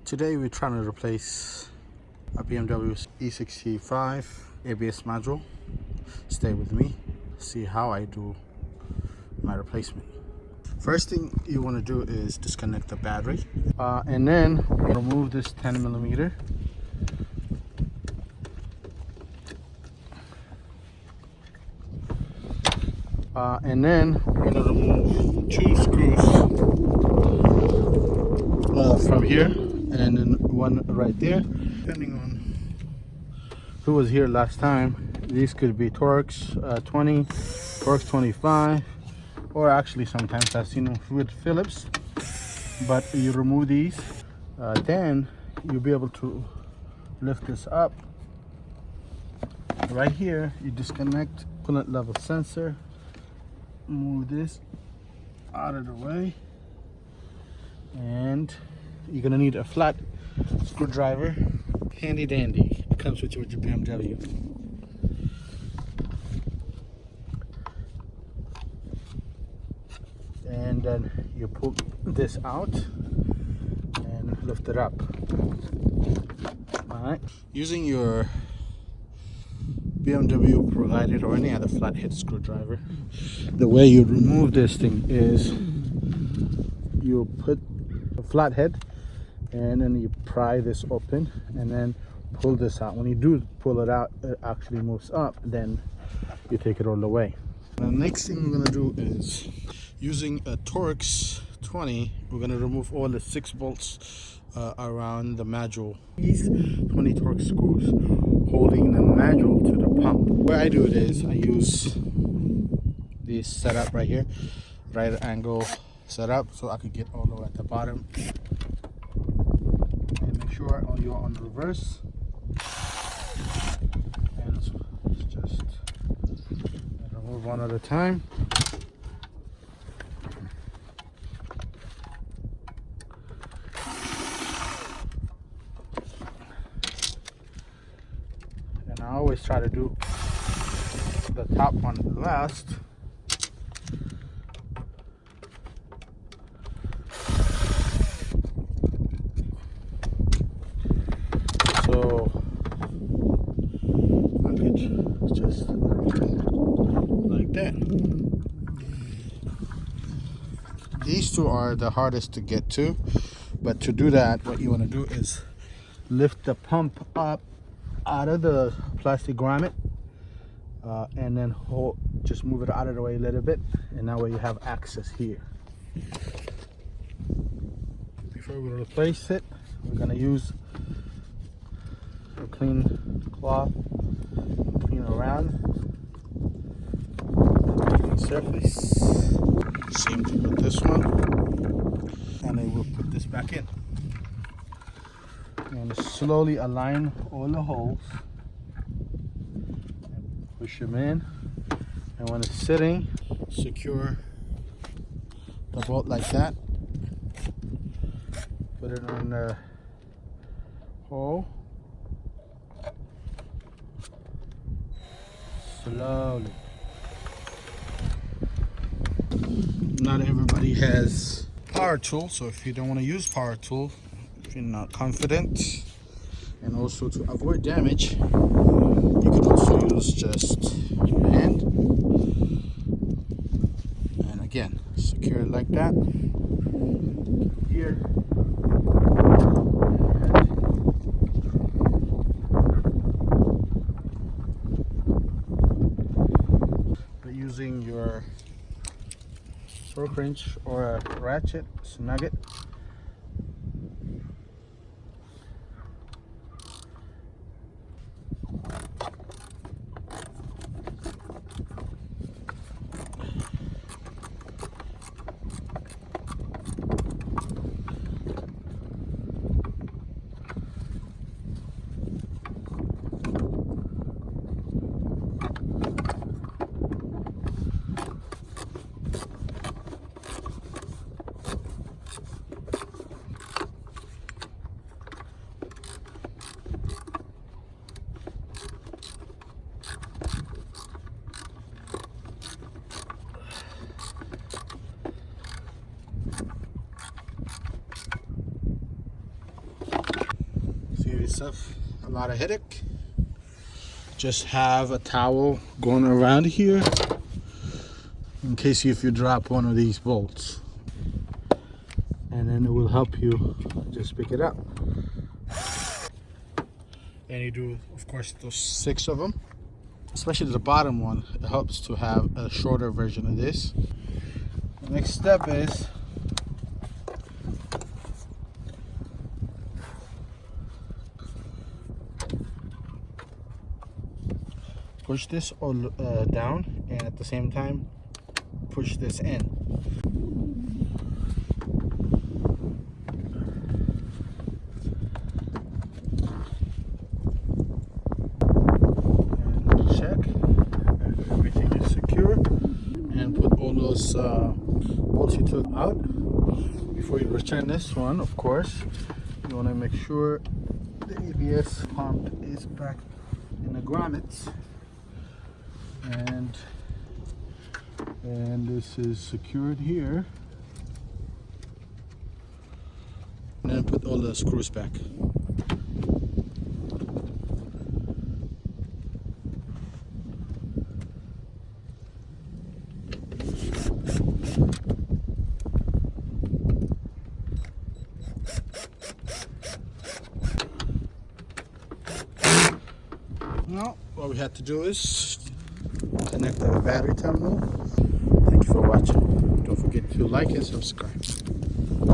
Today we're trying to replace a BMW E65 ABS module. Stay with me, see how I do my replacement. First thing you want to do is disconnect the battery, and then remove this 10mm. And then we're going to remove 2 screws from here, and then one right there. Depending on who was here last time, these could be Torx 20, Torx 25, or actually sometimes I've seen them with Phillips. But you remove these, then you'll be able to lift this up. Right here, you disconnect coolant level sensor. Move this out of the way, and you're gonna need a flat screwdriver, handy dandy. It comes with your BMW. And then you pull this out and lift it up. All right, using your BMW provided or any other flathead screwdriver, the way you remove this thing is you put a flathead and then you pry this open and then pull this out. When you do pull it out, it actually moves up, then you take it all the way. The next thing we're going to do is, using a Torx 20, we're going to remove all the 6 bolts around the module. These 20 Torx screws holding the module to the pump. Where I do it is I use this setup right here, right angle setup, so I could get all the way at the bottom. And make sure you're on reverse. And it's just remove one at a time. And I always try to do the top one last. So I could just like that. These two are the hardest to get to, but to do that, what you want to do is lift the pump up out of the plastic grommet, and then just move it out of the way a little bit, and that way you have access here. Before we replace it, we're going to use a clean cloth, clean around the surface. Same thing with this one, and then we'll put this back in and slowly align all the holes and push them in. And when it's sitting, secure the bolt like that, put it on the hole slowly. Not everybody has power tool, so if you don't want to use power tool, if you're not confident, and also to avoid damage, you could also use just your hand, and again secure it like that here. But using your torque wrench or a ratchet, snug it. yourself a lot of headache. Just have a towel going around here in case if you drop one of these bolts, and then it will help you just pick it up. And you do, of course, those 6 of them, especially the bottom one. It helps to have a shorter version of this. The next step is push this all down, and at the same time push this in. And check if everything is secure, and put all those bolts you took out. Before you return this one, of course, you want to make sure the ABS pump is back in the grommets, and this is secured here, and then put all the screws back. Now what we have to do is connect the battery terminal. Thank you for watching. Don't forget to like and subscribe.